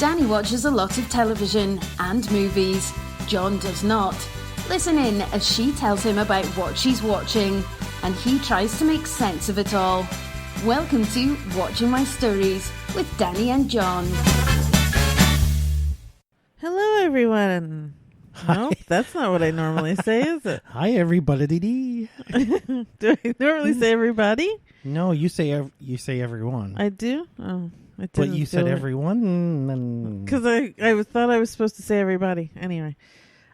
Danny watches a lot of television and movies. John does not. Listen in as she tells him about what she's watching, and he tries to make sense of it all. Welcome to Watching My Stories with Danny and John. Hello, everyone. Hi. Nope, that's not what I normally say, is it? Hi, everybody. Do I normally say everybody? No, you say everyone. I do? Oh, I didn't. But you said everyone. Because I thought I was supposed to say everybody. Anyway,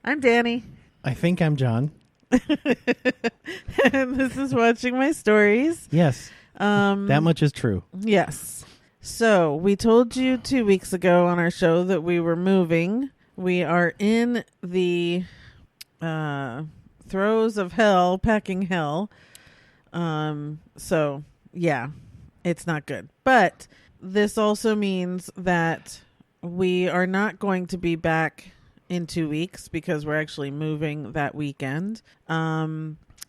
I'm Danny. I think I'm John. And this is Watching My Stories. Yes. That much is true. Yes. So we told you 2 weeks ago on our show that we were moving. We are in the throes of hell, packing hell. So, yeah, it's not good. But this also means that we are not going to be back in 2 weeks because we're actually moving that weekend.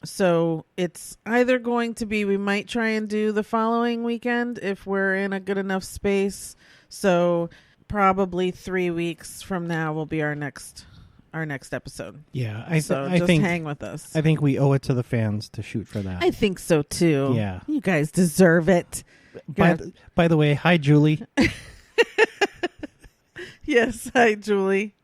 So it's either going to be, we might try and do the following weekend if we're in a good enough space. So probably 3 weeks from now will be our next episode. Yeah, I just think hang with us. I think we owe it to the fans to shoot for that. I think so too. Yeah, you guys deserve it. By the way, hi Julie. Yes, hi Julie.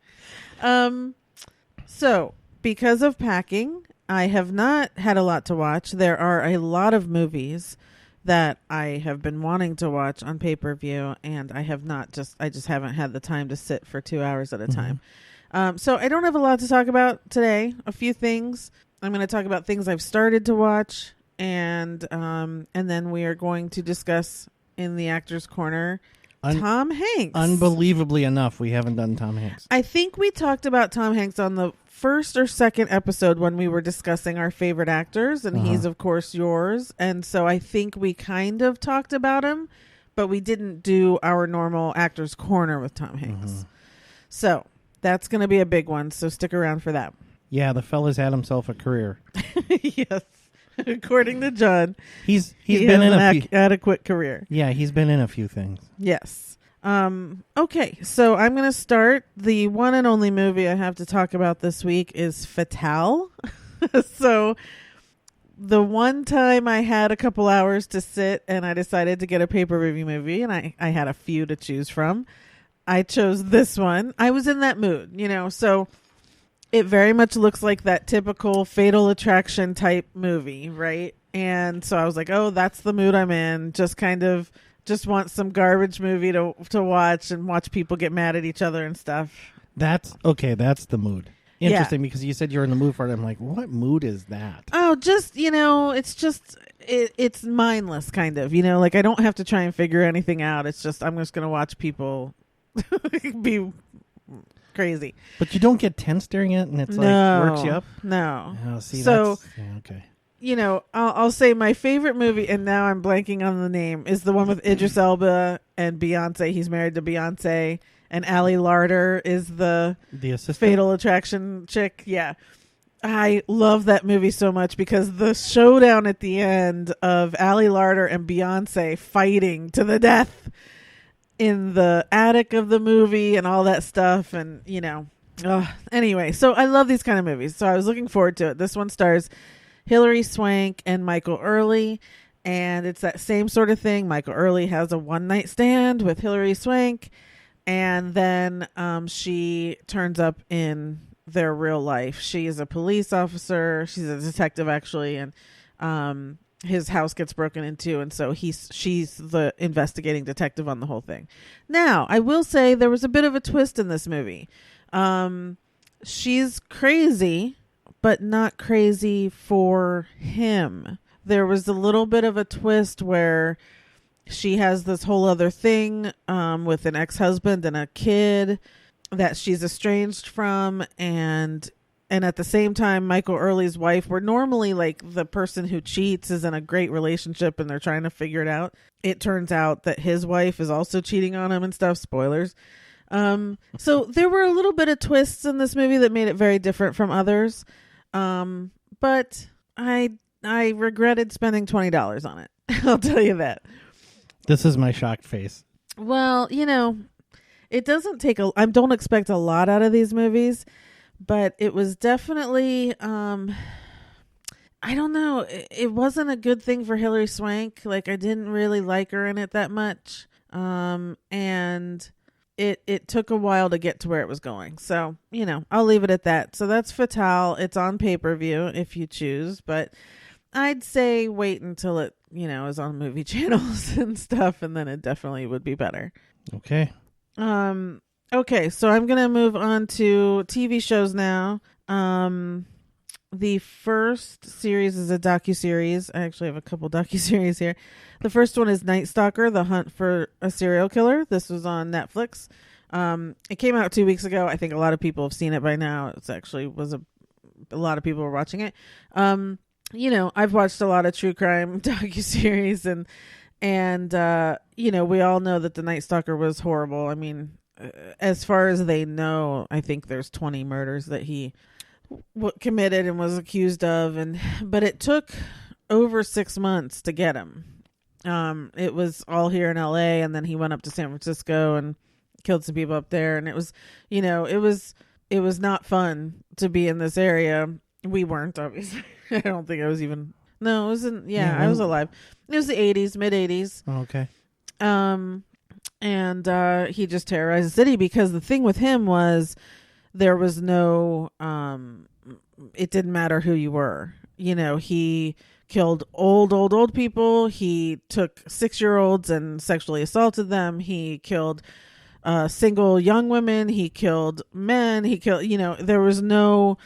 So because of packing, I have not had a lot to watch. There are a lot of movies that I have been wanting to watch on pay-per-view, and I just haven't had the time to sit for 2 hours at a time. So I don't have a lot to talk about today. A few things. I'm going to talk about things I've started to watch, and then we are going to discuss in the Actors Corner Tom Hanks. Unbelievably enough, we haven't done Tom Hanks. I think we talked about Tom Hanks on the first or second episode when we were discussing our favorite actors, and he's of course yours. And so I think we kind of talked about him, but we didn't do our normal Actors Corner with Tom Hanks. So that's going to be a big one. So stick around for that. Yeah, the fella's had himself a career. Yes. According to John, he's been in a few adequate career. Yeah, he's been in a few things. Yes. Okay, so I'm going to start. The one and only movie I have to talk about this week is Fatale. So the one time I had a couple hours to sit and I decided to get a pay-per-view movie, and I had a few to choose from, I chose this one. I was in that mood, so it very much looks like that typical Fatal Attraction type movie, right? And so I was like, oh, that's the mood I'm in. Just want some garbage movie to watch and watch people get mad at each other and stuff. That's the mood. Interesting, because you said you're in the mood for it. I'm like, what mood is that? Oh, it's mindless kind of, like I don't have to try and figure anything out. It's just, I'm just going to watch people be crazy. But you don't get tense during it, and it's works you up? No. Oh, see, so, okay. I'll say my favorite movie, and now I'm blanking on the name, is the one with Idris Elba and Beyonce. He's married to Beyonce, and Ali Larter is the assistant? Fatal Attraction chick. Yeah. I love that movie so much because the showdown at the end of Ali Larter and Beyonce fighting to the death in the attic of the movie and all that stuff. And, anyway, so I love these kind of movies. So I was looking forward to it. This one stars Hilary Swank and Michael Early, and it's that same sort of thing. Michael Early has a one-night stand with Hilary Swank, and then she turns up in their real life. She is a police officer. She's a detective, actually, and his house gets broken into, and so she's the investigating detective on the whole thing. Now, I will say there was a bit of a twist in this movie. She's crazy, but not crazy for him. There was a little bit of a twist where she has this whole other thing with an ex-husband and a kid that she's estranged from, and at the same time, Michael Early's wife, where normally like the person who cheats is in a great relationship and they're trying to figure it out. It turns out that his wife is also cheating on him and stuff. Spoilers. So there were a little bit of twists in this movie that made it very different from others. But I regretted spending $20 on it. I'll tell you that. This is my shocked face. Well, it doesn't take I don't expect a lot out of these movies, but it was definitely I don't know. It wasn't a good thing for Hilary Swank. Like, I didn't really like her in it that much. And it took a while to get to where it was going. So, I'll leave it at that. So that's Fatale. It's on pay-per-view if you choose, but I'd say wait until it, is on movie channels and stuff, and then it definitely would be better. Okay. Okay, so I'm going to move on to TV shows now. The first series is a docuseries. I actually have a couple docuseries here. The first one is Night Stalker, The Hunt for a Serial Killer. This was on Netflix. It came out 2 weeks ago. I think a lot of people have seen it by now. It's actually a lot of people were watching it. I've watched a lot of true crime docuseries and we all know that the Night Stalker was horrible. I mean, as far as they know, I think there's 20 murders that he committed and was accused of, but it took over 6 months to get him. It was all here in LA, and then he went up to San Francisco and killed some people up there, and it was not fun to be in this area. We weren't, obviously. I don't think I was even. No, it wasn't. Yeah, I was alive. It was the 80s, mid 80s. Oh, okay. And he just terrorized the city because the thing with him was there was no, it didn't matter who you were. He killed old people. He took 6-year-olds and sexually assaulted them. He killed single young women. He killed men. He killed, there was no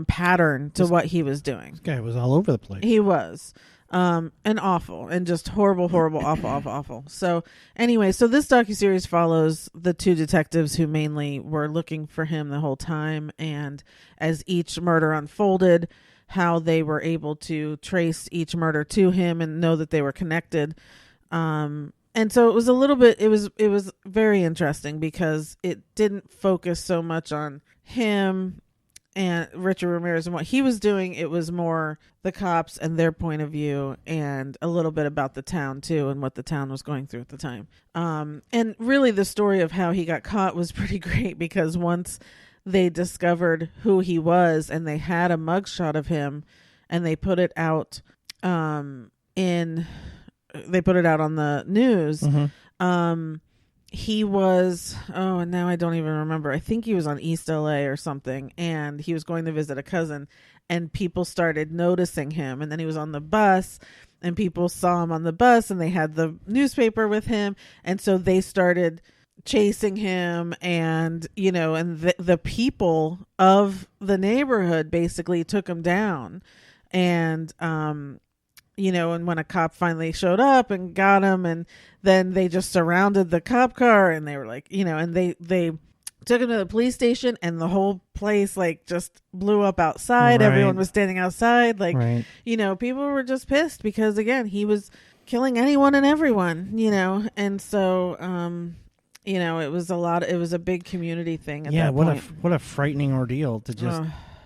pattern to what he was doing. This guy was all over the place. He was. And awful, and just horrible, awful. So anyway, so this docuseries follows the 2 detectives who mainly were looking for him the whole time, and as each murder unfolded, how they were able to trace each murder to him and know that they were connected. And so it was it was very interesting because it didn't focus so much on him and Richard Ramirez and what he was doing. It was more the cops and their point of view, and a little bit about the town too and what the town was going through at the time. And really the story of how he got caught was pretty great, because once they discovered who he was and they had a mugshot of him and they put it out on the news. Mm-hmm. He was, and now I don't even remember. I think he was on East LA or something, and he was going to visit a cousin, and people started noticing him. And then he was on the bus, and people saw him on the bus, and they had the newspaper with him. And so they started chasing him, and, and the people of the neighborhood basically took him down. And, and when a cop finally showed up and got him, and then they just surrounded the cop car, and they were like, and they took him to the police station, and the whole place just blew up outside. Right. Everyone was standing outside. Right. People were just pissed because, again, he was killing anyone and everyone, and so, it was it was a big community thing at that point. What a frightening ordeal to just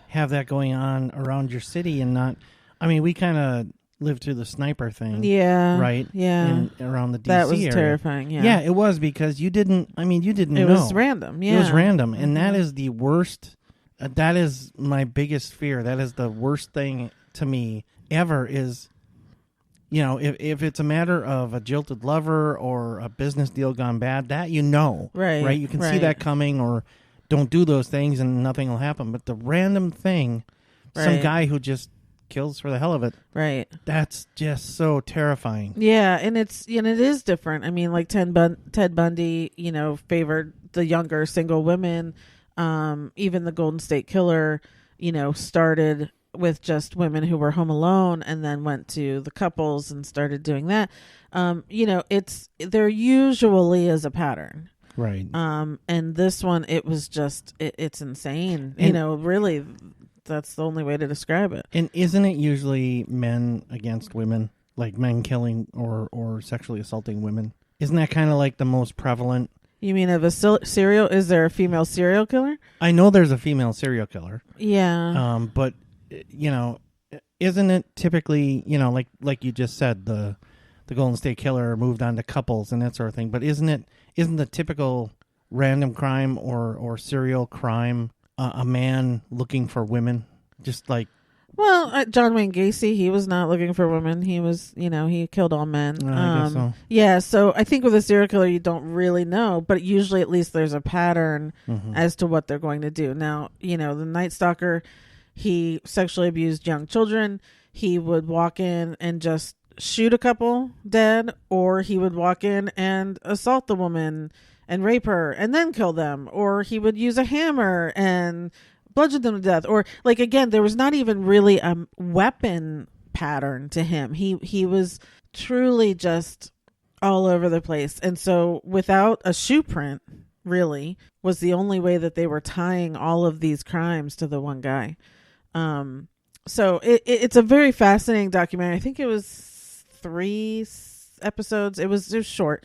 have that going on around your city, and not, we kind of lived through the sniper thing. Yeah. Right? Yeah. Around the DC That was area. terrifying, yeah. Yeah, it was, because you didn't know. It was random, yeah. It was random, and that is the worst. That is my biggest fear. That is the worst thing to me ever is, if it's a matter of a jilted lover or a business deal gone bad, that right? You can see that coming, or don't do those things and nothing will happen. But the random thing, some guy who just kills for the hell of it, right? That's just so terrifying. Yeah, and it is different. Like Ted Bundy, favored the younger single women. Even the Golden State Killer, started with just women who were home alone, and then went to the couples and started doing that. There usually is a pattern, right? And this one, it was just it's insane. And, really. That's the only way to describe it. And isn't it usually men against women, like men killing or sexually assaulting women? Isn't that kind of like the most prevalent? You mean of a serial? Is there a female serial killer? I know there's a female serial killer. Yeah. But isn't it typically, like you just said, the the Golden State Killer moved on to couples and that sort of thing. But isn't the typical random crime or serial crime a man looking for women? Just like, well, John Wayne Gacy, he was not looking for women. He was, he killed all men. I guess so. Yeah, so I think with a serial killer, you don't really know, but usually at least there's a pattern as to what they're going to do. Now, the Night Stalker, he sexually abused young children. He would walk in and just shoot a couple dead, or he would walk in and assault the woman and rape her and then kill them, or he would use a hammer and bludgeoned them to death, or like, again, there was not even really a weapon pattern to him. He was truly just all over the place. And so without a shoe print, really was the only way that they were tying all of these crimes to the one guy. So it's a very fascinating documentary. I think it was 3 episodes. It was short,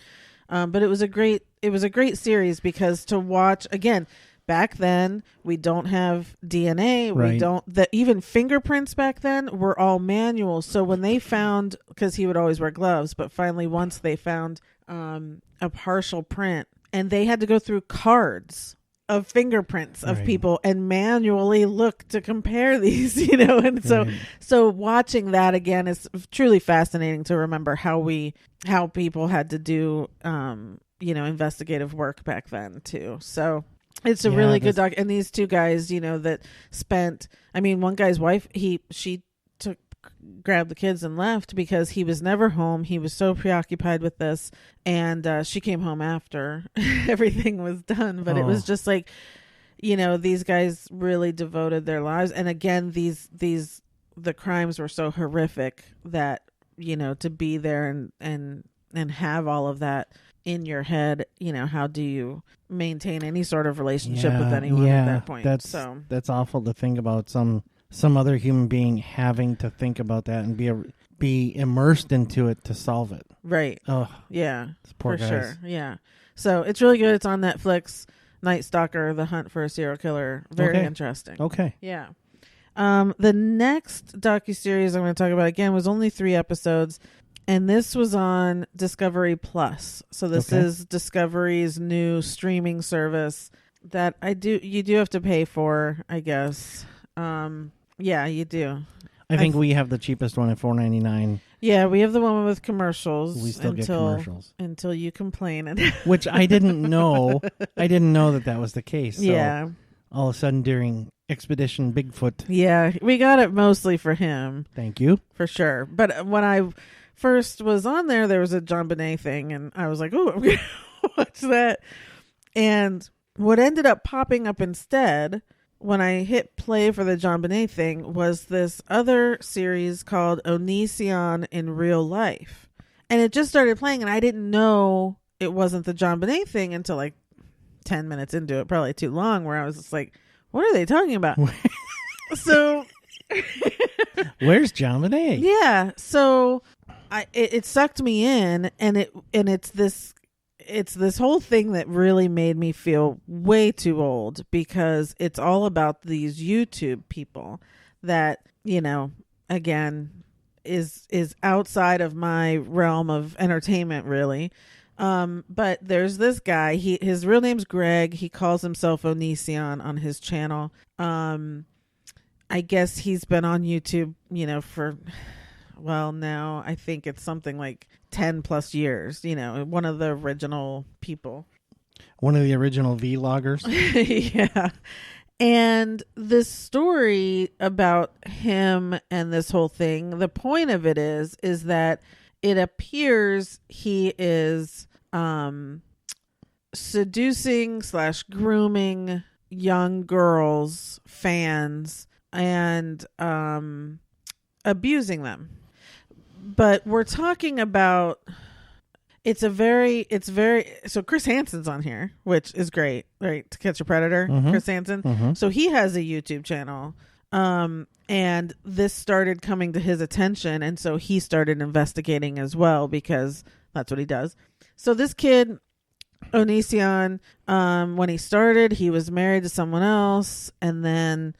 but it was a great series, because to watch, again, back then, we don't have DNA. Right. Even fingerprints back then were all manual. So when they found, because he would always wear gloves, but finally once they found a partial print, and they had to go through cards of fingerprints of people and manually look to compare these, and so watching that again is truly fascinating to remember how people had to do, investigative work back then too. So it's a really good doc. And these two guys, that spent, one guy's wife, she grabbed the kids and left because he was never home. He was so preoccupied with this. And she came home after everything was done. But it was just like, these guys really devoted their lives. And again, the crimes were so horrific that, to be there and have all of that in your head, how do you maintain any sort of relationship with anyone at that point? That's awful to think about some other human being having to think about that and be immersed into it to solve it. Right. Oh, yeah. Poor for guys. Sure. Yeah. So it's really good. It's on Netflix. Night Stalker: The Hunt for a Serial Killer. Very interesting. Okay. Yeah. The next docuseries I'm going to talk about again was only 3 episodes. And this was on Discovery Plus. So this is Discovery's new streaming service that you do have to pay for, I guess. Yeah, you do. I think we have the cheapest one at $4.99. Yeah, we have the one with commercials. We still get commercials until you complain. Which I didn't know. I didn't know that was the case. So yeah. All of a sudden during Expedition Bigfoot. Yeah, we got it mostly for him. Thank you. For sure. But when I first was on there was a John Bonet thing, and I was like, oh, I'm going to watch that. And what ended up popping up instead when I hit play for the John Bonet thing was this other series called Onision in Real Life. And it just started playing, and I didn't know it wasn't the John Bonet thing until like 10 minutes into it, probably too long, where I was just like, what are they talking about? So where's John Bonet? Yeah. So it sucked me in, and it's this whole thing that really made me feel way too old, because it's all about these YouTube people that, again, is outside of my realm of entertainment, really. But there's this guy, his real name's Greg. He calls himself Onision on his channel. I guess he's been on YouTube, for, well, now I think it's something like 10 plus years, one of the original people. One of the original vloggers. Yeah. And this story about him and this whole thing, the point of it is that it appears he is seducing / grooming young girls, fans, and abusing them. But we're talking about so Chris Hansen's on here, which is great, right? To Catch a Predator, Chris Hansen. So he has a YouTube channel. And this started coming to his attention, and so he started investigating as well, because that's what he does. So this kid, Onision, when he started, he was married to someone else, and then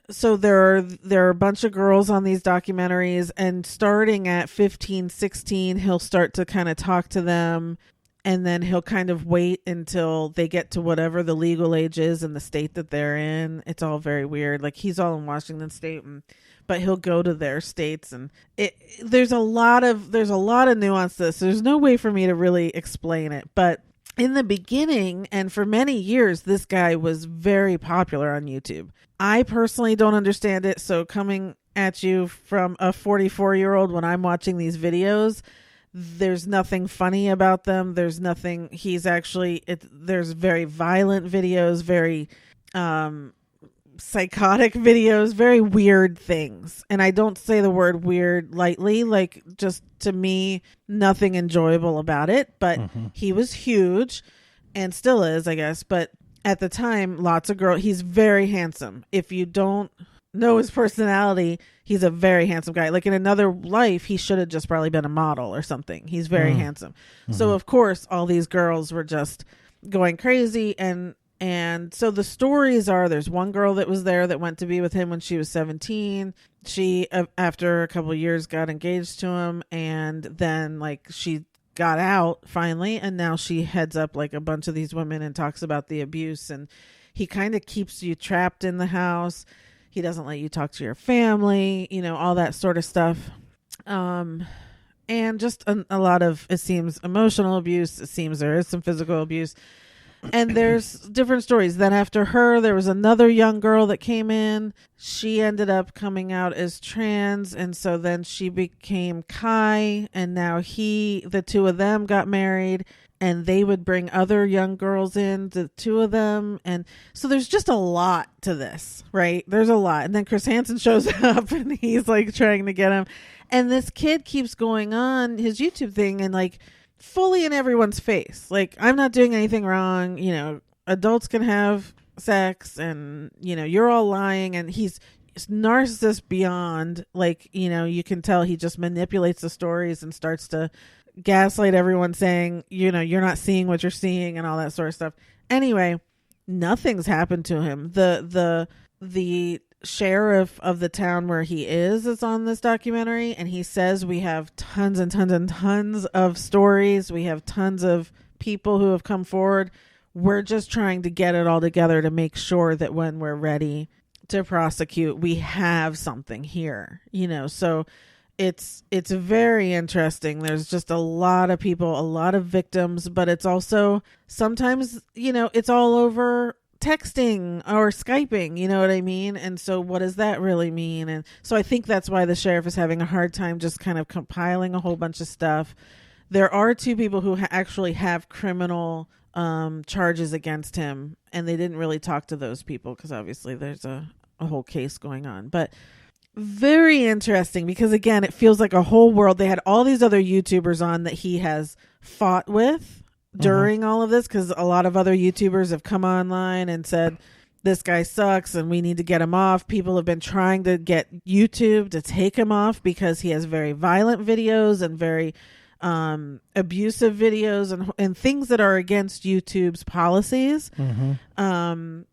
So there are a bunch of girls on these documentaries, and starting at 15, 16, he'll start to kind of talk to them, and then he'll kind of wait until they get to whatever the legal age is in the state that they're in. It's all very weird. Like, he's all in Washington State, but he'll go to their states, and there's a lot of nuance to this. There's no way for me to really explain it, but in the beginning and for many years, this guy was very popular on YouTube. I personally don't understand it, so coming at you from a 44-year-old when I'm watching these videos, there's nothing funny about them. There's nothing. There's very violent videos, very psychotic videos, very weird things. And I don't say the word weird lightly, like, just to me, nothing enjoyable about it. But he was huge and still is, I guess. But at the time, lots of girls. He's very handsome. If you don't know his personality, he's a very handsome guy. Like, in another life, he should have just probably been a model or something. He's very handsome. So of course, all these girls were just going crazy. And so the stories are, there's one girl that was there that went to be with him when she was 17. She, after a couple of years, got engaged to him, and then, like, she got out finally, and now she heads up, like, a bunch of these women and talks about the abuse, and he kind of keeps you trapped in the house. He doesn't let you talk to your family, all that sort of stuff. And just a lot of, it seems, emotional abuse. It seems there is some physical abuse. And there's different stories. Then after her, there was another young girl that came in. She ended up coming out as trans. And so then she became Kai. And now the two of them got married. And they would bring other young girls in, the two of them. And so there's just a lot to this, right? There's a lot. And then Chris Hansen shows up and he's like trying to get him. And this kid keeps going on his YouTube thing and like fully in everyone's face. Like, I'm not doing anything wrong. Adults can have sex and, you're all lying. And he's narcissist beyond, like, you can tell he just manipulates the stories and starts to gaslight everyone saying, you're not seeing what you're seeing and all that sort of stuff. Anyway, nothing's happened to him. The sheriff of the town where he is on this documentary, and he says we have tons and tons and tons of stories. We have tons of people who have come forward. We're just trying to get it all together to make sure that when we're ready to prosecute, we have something here, so it's very interesting. There's just a lot of people, a lot of victims, but it's also sometimes, it's all over texting or Skyping, you know what I mean? And so what does that really mean? And so I think that's why the sheriff is having a hard time just kind of compiling a whole bunch of stuff. There are two people who actually have criminal charges against him, and they didn't really talk to those people because obviously there's a whole case going on. But very interesting because, again, it feels like a whole world. They had all these other YouTubers on that he has fought with during all of this, because a lot of other YouTubers have come online and said, this guy sucks and we need to get him off. People have been trying to get YouTube to take him off because he has very violent videos and very abusive videos and things that are against YouTube's policies. And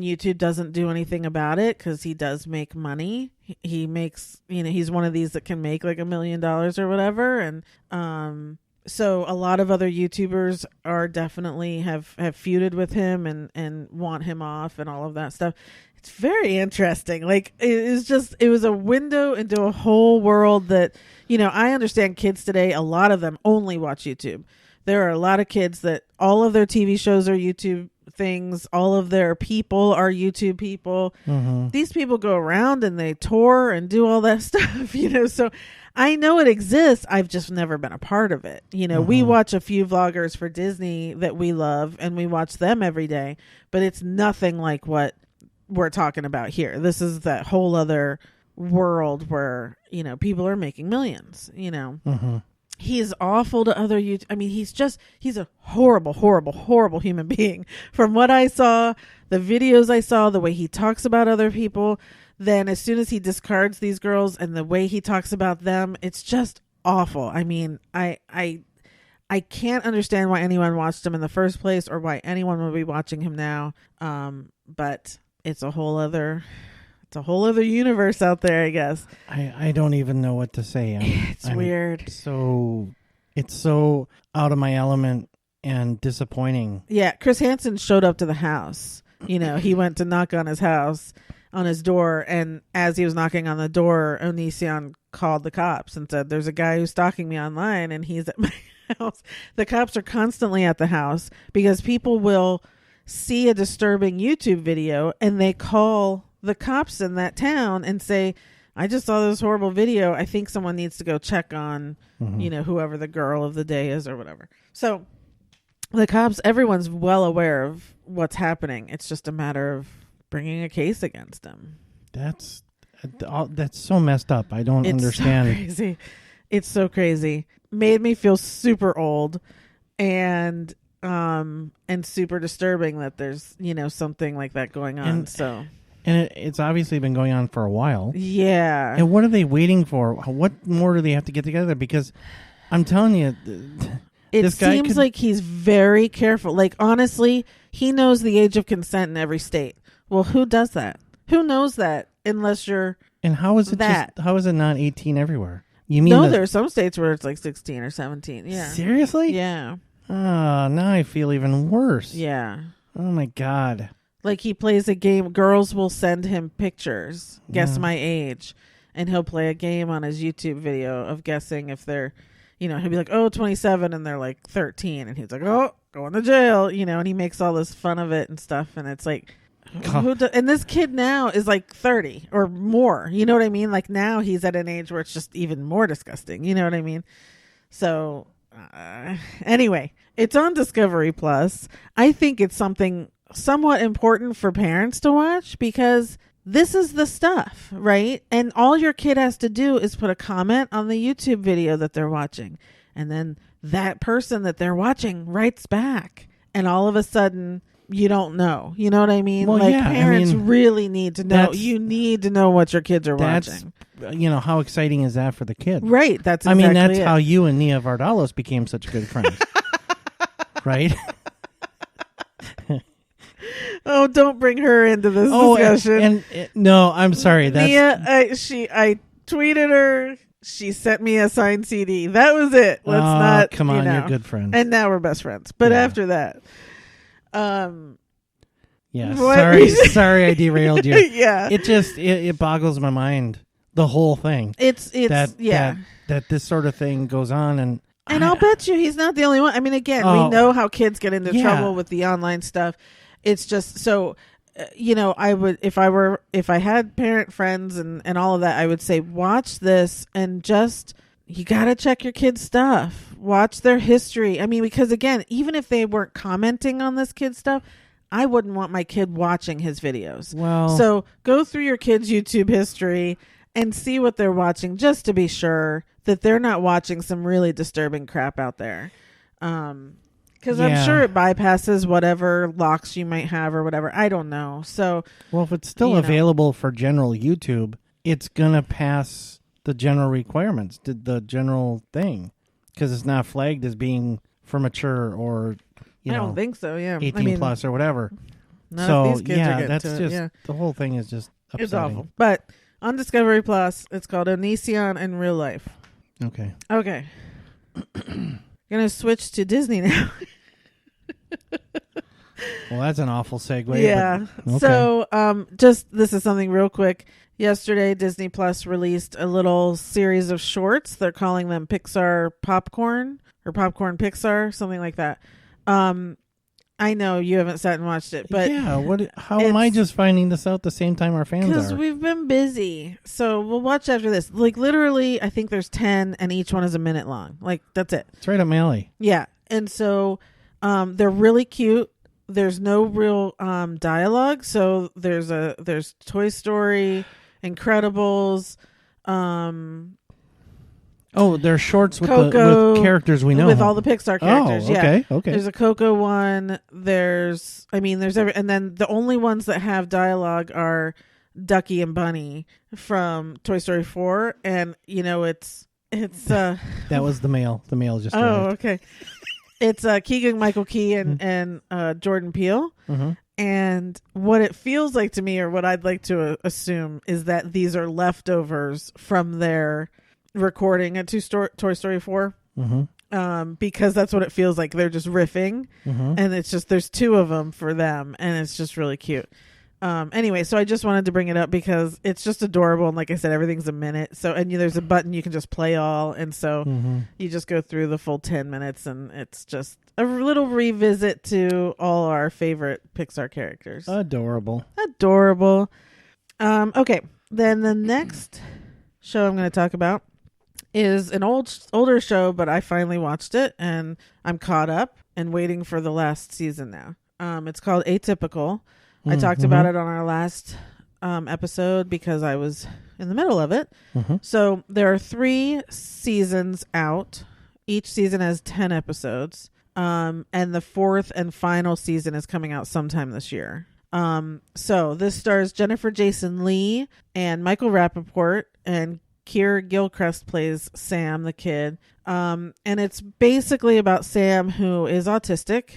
YouTube doesn't do anything about it because he does make money. He makes, he's one of these that can make like $1 million or whatever. And so a lot of other YouTubers are definitely have feuded with him and want him off and all of that stuff. It's very interesting. Like, it was a window into a whole world that, I understand kids today, a lot of them only watch YouTube. There are a lot of kids that all of their TV shows are YouTube things. All of their people are YouTube people. These people go around and they tour and do all that stuff, so I know it exists. I've just never been a part of it. We watch a few vloggers for Disney that we love and we watch them every day, but it's nothing like what we're talking about here. This is that whole other world where, people are making millions, He is awful to other youth. I mean, he's a horrible, horrible, horrible human being. From what I saw, the videos I saw, the way he talks about other people, then as soon as he discards these girls and the way he talks about them, it's just awful. I mean, I can't understand why anyone watched him in the first place or why anyone would be watching him now. But it's a whole other It's a whole other universe out there, I guess. I don't even know what to say. It's weird. So it's so out of my element and disappointing. Yeah, Chris Hansen showed up to the house. You know, he went to knock on his house, on his door, and as he was knocking on the door, Onision called the cops and said, there's a guy who's stalking me online and he's at my house. The cops are constantly at the house because people will see a disturbing YouTube video and they call the cops in that town and say, I just saw this horrible video. I think someone needs to go check on, you know, whoever the girl of the day is or whatever. So the cops, everyone's well aware of what's happening. It's just a matter of bringing a case against him. That's so messed up. I don't understand. So crazy. It's so crazy. Made me feel super old and super disturbing that there's, you know, something like that going on. And it's obviously been going on for a while. Yeah. And what are they waiting for? What more do they have to get together? Because I'm telling you, it seems like he's very careful. Like, honestly, he knows the age of consent in every state. Well, who does that? Who knows that unless you're And how is it how is it not 18 everywhere? You mean no, there are some states where it's like 16 or 17. Yeah. Seriously? Yeah. Oh, now I feel even worse. Yeah. Oh my God. Like, he plays a game. Girls will send him pictures. Guess my age. And he'll play a game on his YouTube video of guessing if they're, you know, he'll be like, oh, 27. And they're like 13. And he's like, oh, going to jail. You know, and he makes all this fun of it and stuff. And it's like, and this kid now is like 30 or more. You know what I mean? Like, now he's at an age where it's just even more disgusting. You know what I mean? So anyway, it's on Discovery Plus. I think it's something somewhat important for parents to watch because this is the stuff, right? And all your kid has to do is put a comment on the YouTube video that they're watching. And then that person that they're watching writes back. And all of a sudden, you don't know. You know what I mean? Well, like, yeah, parents really need to know. You need to know what your kids are watching. You know, how exciting is that for the kid? Right. That's exactly that's how you and Nia Vardalos became such good friends. Right? Oh, don't bring her into this discussion. No, I'm sorry. That's Nia, I tweeted her. She sent me a signed CD. That was it. Let's not. Come on, you're good friends. And now we're best friends. But after that, yeah. Sorry, I derailed you. Yeah. It just it boggles my mind. The whole thing. It's that this sort of thing goes on, and I'll bet you he's not the only one. I mean, again, we know how kids get into trouble with the online stuff. It's just so, you know, I would, if I had parent friends and all of that, I would say, watch this and just, you got to check your kids' stuff. Watch their history. I mean, because again, even if they weren't commenting on this kid's stuff, I wouldn't want my kid watching his videos. Well, so go through your kid's YouTube history and see what they're watching just to be sure that they're not watching some really disturbing crap out there. Because I'm sure it bypasses whatever locks you might have or whatever. I don't know. So, well, if it's still available for general YouTube, it's going to pass the general requirements, the general thing, because it's not flagged as being for mature or, I don't think so, yeah. 18 plus or whatever. So, these kids are that's to just, the whole thing is just upsetting. It's awful. But on Discovery Plus, it's called Onision in Real Life. Okay. Gonna switch to Disney now. Well, that's an awful segue. Yeah. But, okay. So, this is something real quick. Yesterday, Disney Plus released a little series of shorts. They're calling them Pixar Popcorn or Popcorn Pixar, something like that. I know you haven't sat and watched it, but how am I just finding this out the same time our fans are? Because we've been busy. So we'll watch after this. Like, literally, I think there's 10 and each one is a minute long. Like, that's it. It's right up my alley. Yeah. And so they're really cute. There's no real dialogue. So there's Toy Story, Incredibles, they're shorts with Coco, with characters we know. With all the Pixar characters, okay. There's a Coco one. There's and then the only ones that have dialogue are Ducky and Bunny from Toy Story 4. And, you know, it's that was the mail. The mail just arrived. Okay. It's Keegan-Michael Key and Jordan Peele. Mm-hmm. And what it feels like to me, or what I'd like to assume, is that these are leftovers from their recording at Toy Story 4. Because that's what it feels like. They're just riffing, and it's just, there's two of them for them, and it's just really cute. Anyway, so I just wanted to bring it up because it's just adorable, and like I said, everything's a minute. So, and there's a button you can just play all, and so you just go through the full 10 minutes, and it's just a little revisit to all our favorite Pixar characters. Adorable. Okay, then the next show I'm going to talk about is an older show, but I finally watched it, and I'm caught up and waiting for the last season now. It's called Atypical. I talked about it on our last episode because I was in the middle of it. So there are 3 seasons out. Each season has 10 episodes. And the 4th and final season is coming out sometime this year. So this stars Jennifer Jason Leigh and Michael Rappaport, and Keir Gilchrist plays Sam, the kid. And it's basically about Sam, who is autistic,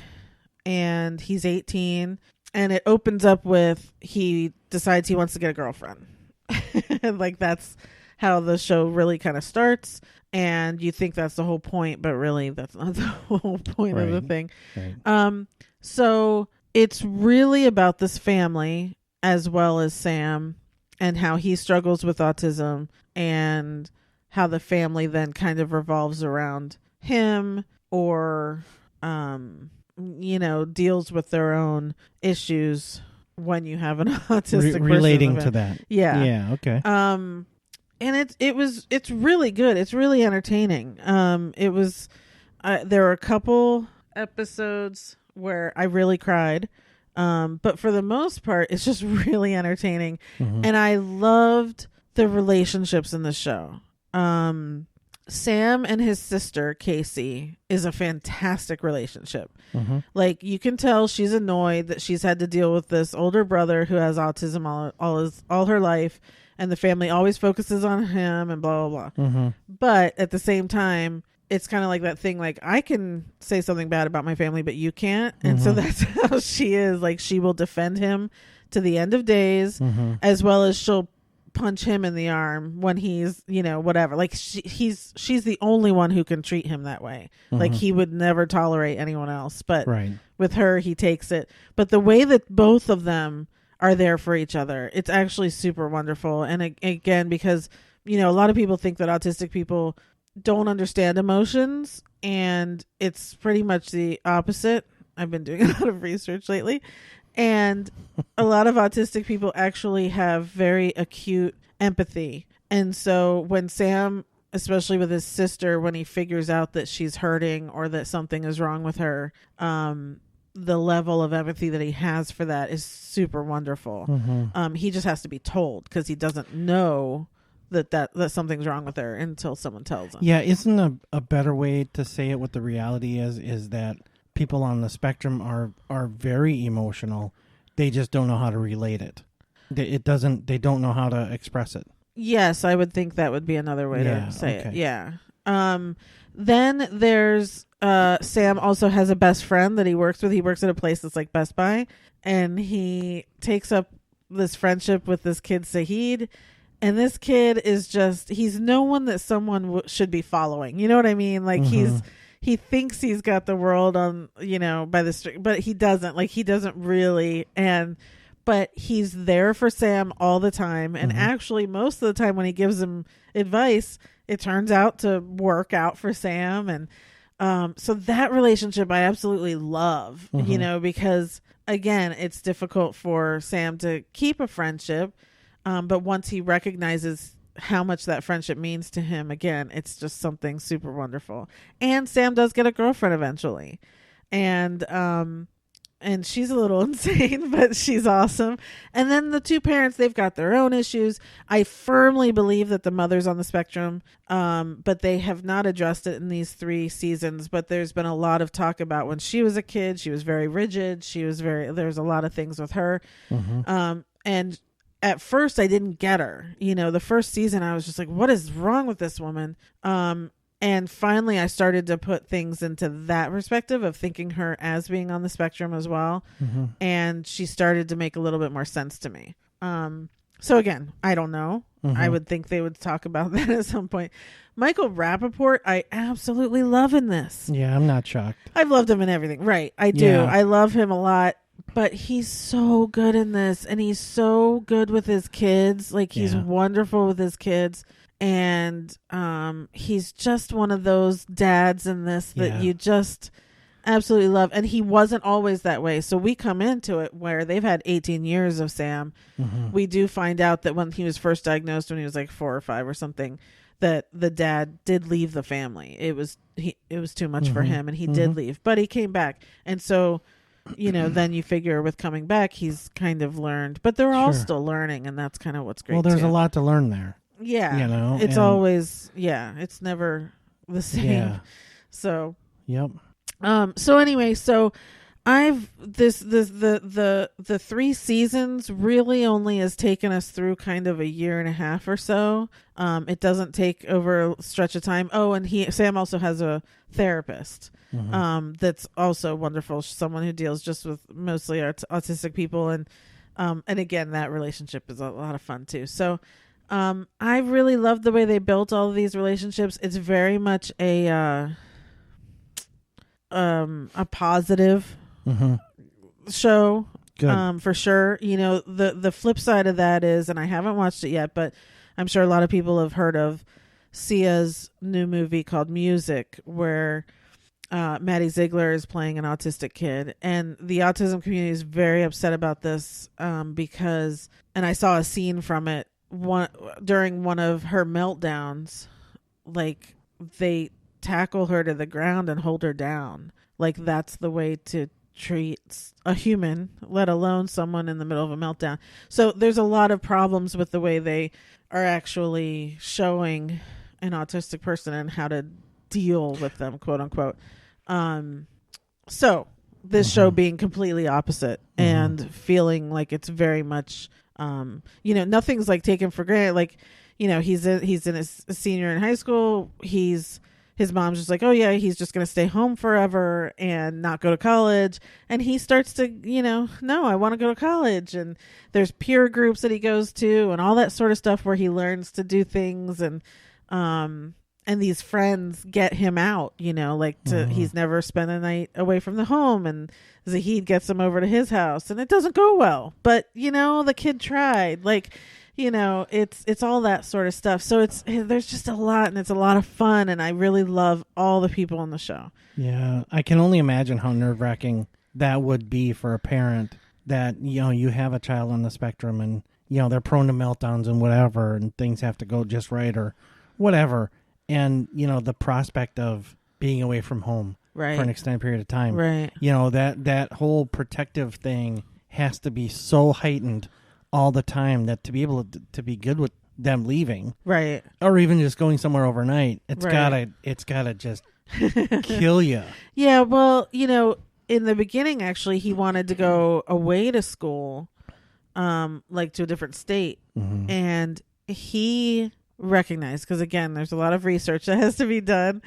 and he's 18. And it opens up with he decides he wants to get a girlfriend. Like, that's how the show really kind of starts. And you think that's the whole point, but really that's not the whole point of the thing. Right. So it's really about this family as well as Sam, and how he struggles with autism, and how the family then kind of revolves around him, or deals with their own issues when you have an autistic person relating to that. Yeah. Okay. And it's really good. It's really entertaining. It was there were a couple episodes where I really cried. But for the most part, it's just really entertaining. And I loved the relationships in the show. Sam and his sister Casey is a fantastic relationship. Like, you can tell she's annoyed that she's had to deal with this older brother who has autism all her life, and the family always focuses on him and blah blah blah. But at the same time, it's kind of like that thing, like, I can say something bad about my family, but you can't. And so that's how she is. Like, she will defend him to the end of days, as well as she'll punch him in the arm when he's, whatever. Like, she's the only one who can treat him that way. Like, he would never tolerate anyone else, but with her, he takes it. But the way that both of them are there for each other, it's actually super wonderful. And again, because, a lot of people think that autistic people don't understand emotions, and it's pretty much the opposite. I've been doing a lot of research lately, and a lot of autistic people actually have very acute empathy. And so when Sam, especially with his sister, when he figures out that she's hurting or that something is wrong with her, the level of empathy that he has for that is super wonderful. He just has to be told, because he doesn't know that something's wrong with her until someone tells him. Yeah, isn't a better way to say it what the reality is that people on the spectrum are very emotional. They just don't know how to relate it. They don't know how to express it. Yes, I would think that would be another way to say it. Yeah. Then there's Sam also has a best friend that he works with. He works at a place that's like Best Buy, and he takes up this friendship with this kid Sahid. And this kid is he's no one that someone should be following. You know what I mean? Like, he thinks he's got the world on, by the string, but he doesn't. Like, he doesn't really. But he's there for Sam all the time. And actually, most of the time when he gives him advice, it turns out to work out for Sam. And so that relationship I absolutely love, because, again, it's difficult for Sam to keep a friendship. But once he recognizes how much that friendship means to him, again, it's just something super wonderful. And Sam does get a girlfriend eventually. And she's a little insane, but she's awesome. And then the two parents, they've got their own issues. I firmly believe that the mother's on the spectrum, but they have not addressed it in these 3 seasons. But there's been a lot of talk about when she was a kid, she was very rigid. There's a lot of things with her. And at first I didn't get her. The first season I was just like, what is wrong with this woman? And finally, I started to put things into that perspective of thinking her as being on the spectrum as well. Mm-hmm. And she started to make a little bit more sense to me. So again, I don't know. Mm-hmm. I would think they would talk about that at some point. Michael Rappaport, I absolutely love in this. Yeah, I'm not shocked. I've loved him in everything. Right. I do. Yeah. I love him a lot. But he's so good in this. And he's so good with his kids. Like, he's wonderful with his kids. And he's just one of those dads in this that you just absolutely love. And he wasn't always that way. So we come into it where they've had 18 years of Sam. Mm-hmm. We do find out that when he was first diagnosed, when he was like 4 or 5 or something, that the dad did leave the family. It was too much for him, and he did leave. But he came back. And so, you know, then you figure with coming back, he's kind of learned. But they're all still learning, and that's kind of what's great. Well, there's too. a lot to learn there. Yeah. You know, it's always, it's never the same. Yeah. So, yep. So anyway, so I've the 3 seasons really only has taken us through kind of a year and a half or so. It doesn't take over a stretch of time. Oh, and Sam also has a therapist. That's also wonderful. Someone who deals just with mostly autistic people, and again, that relationship is a lot of fun too. So I really love the way they built all of these relationships. It's very much a positive show. Good. For sure. You know, the flip side of that is, and I haven't watched it yet, but I'm sure a lot of people have heard of Sia's new movie called Music, where Maddie Ziegler is playing an autistic kid, and the autism community is very upset about this because, and I saw a scene from it during one of her meltdowns, like they tackle her to the ground and hold her down. Like, that's the way to treat a human, let alone someone in the middle of a meltdown. So there's a lot of problems with the way they are actually showing an autistic person and how to deal with them, quote unquote. So this show being completely opposite and feeling like it's very much, you know, nothing's like taken for granted. Like, you know, he's in a senior in high school. His mom's just like, oh yeah, he's just going to stay home forever and not go to college. And he starts to, you know, no, I want to go to college. And there's peer groups that he goes to and all that sort of stuff where he learns to do things. And these friends get him out, you know, like he's never spent a night away from the home. And Zahid gets him over to his house and it doesn't go well. But, you know, the kid tried. Like, you know, it's all that sort of stuff. So there's just a lot, and it's a lot of fun, and I really love all the people on the show. Yeah, I can only imagine how nerve-wracking that would be for a parent that, you know, you have a child on the spectrum and, you know, they're prone to meltdowns and whatever, and things have to go just right or whatever. And, you know, the prospect of being away from home for an extended period of time. Right. You know, that whole protective thing has to be so heightened all the time that to be able to be good with them leaving, right, or even just going somewhere overnight, it's gotta just kill you. Yeah, well, you know, in the beginning, actually, he wanted to go away to school, like to a different state, and he recognized, because again, there's a lot of research that has to be done,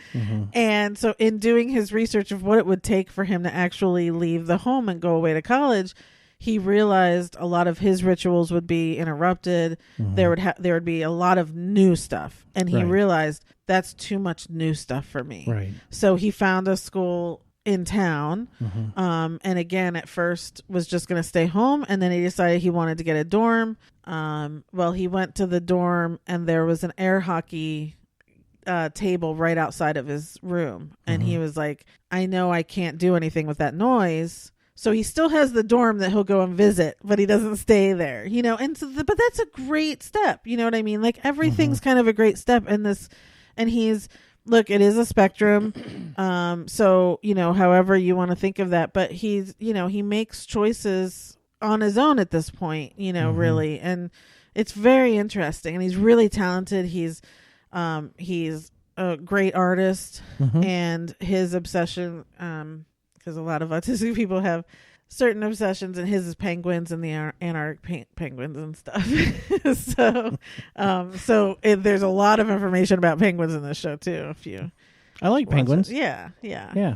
and so in doing his research of what it would take for him to actually leave the home and go away to college, he realized a lot of his rituals would be interrupted. There would be a lot of new stuff. And he realized that's too much new stuff for me. Right. So he found a school in town. And again, at first was just going to stay home. And then he decided he wanted to get a dorm. Well, he went to the dorm and there was an air hockey table right outside of his room. And he was like, I know I can't do anything with that noise. So he still has the dorm that he'll go and visit, but he doesn't stay there, you know? And so, but that's a great step. You know what I mean? Like everything's kind of a great step in this. And look, it is a spectrum. So, you know, however you want to think of that, but he's, you know, he makes choices on his own at this point, you know, really. And it's very interesting, and he's really talented. He's a great artist, and his obsession, because a lot of autistic people have certain obsessions, and his is penguins and the Antarctic penguins and stuff. So there's a lot of information about penguins in this show too, if you I like penguins. Yeah.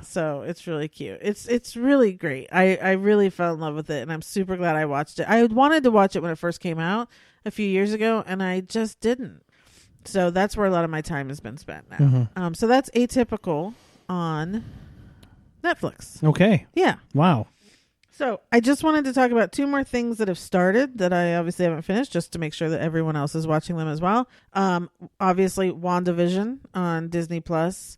So it's really cute. It's really great. I really fell in love with it, and I'm super glad I watched it. I wanted to watch it when it first came out a few years ago, and I just didn't. So that's where a lot of my time has been spent now. So that's Atypical on Netflix. Okay. Yeah. Wow. So I just wanted to talk about 2 more things that have started that I obviously haven't finished, just to make sure that everyone else is watching them as well. Obviously, WandaVision on Disney Plus.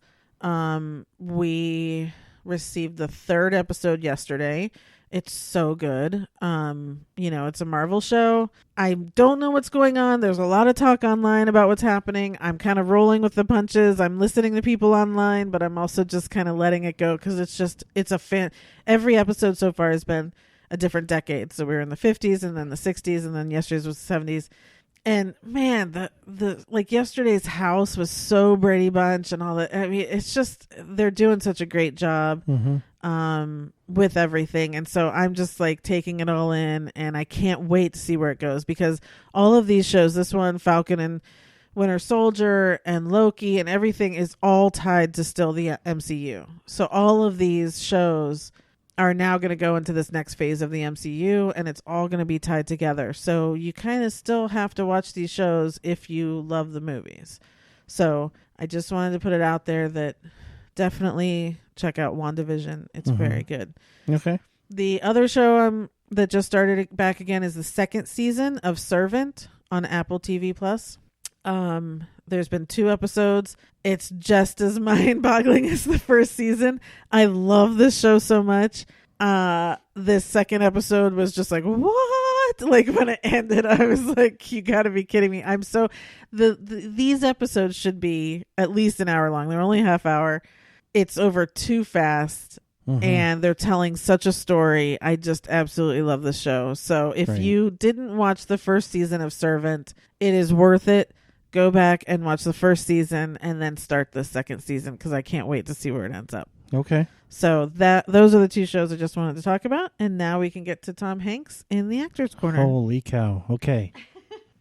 We received the 3rd episode yesterday. It's so good. It's a Marvel show. I don't know what's going on. There's a lot of talk online about what's happening. I'm kind of rolling with the punches. I'm listening to people online, but I'm also just kind of letting it go because it's a fan. Every episode so far has been a different decade. So we were in the 50s and then the 60s and then yesterday's was the 70s. And man, the like yesterday's house was so Brady Bunch and all that. I mean, it's just, they're doing such a great job with everything. And so I'm just like taking it all in, and I can't wait to see where it goes, because all of these shows, this one, Falcon and Winter Soldier and Loki and everything, is all tied to still the MCU. So all of these shows are now going to go into this next phase of the MCU, and it's all going to be tied together. So you kind of still have to watch these shows if you love the movies. So I just wanted to put it out there that definitely check out WandaVision. It's very good. Okay. The other show that just started back again is the 2nd season of Servant on Apple TV Plus. There's been 2 episodes. It's just as mind-boggling as the 1st season. I love this show so much. This 2nd episode was just like, what? Like when it ended, I was like, you gotta be kidding me. I'm so these episodes should be at least an hour long. They're only a half hour. It's over too fast. And they're telling such a story. I just absolutely love the show. So if you didn't watch the 1st season of Servant, it is worth it. Go back and watch the 1st season and then start the 2nd season, because I can't wait to see where it ends up. Okay. So those are the 2 shows I just wanted to talk about. And now we can get to Tom Hanks in the Actors Corner. Holy cow. Okay.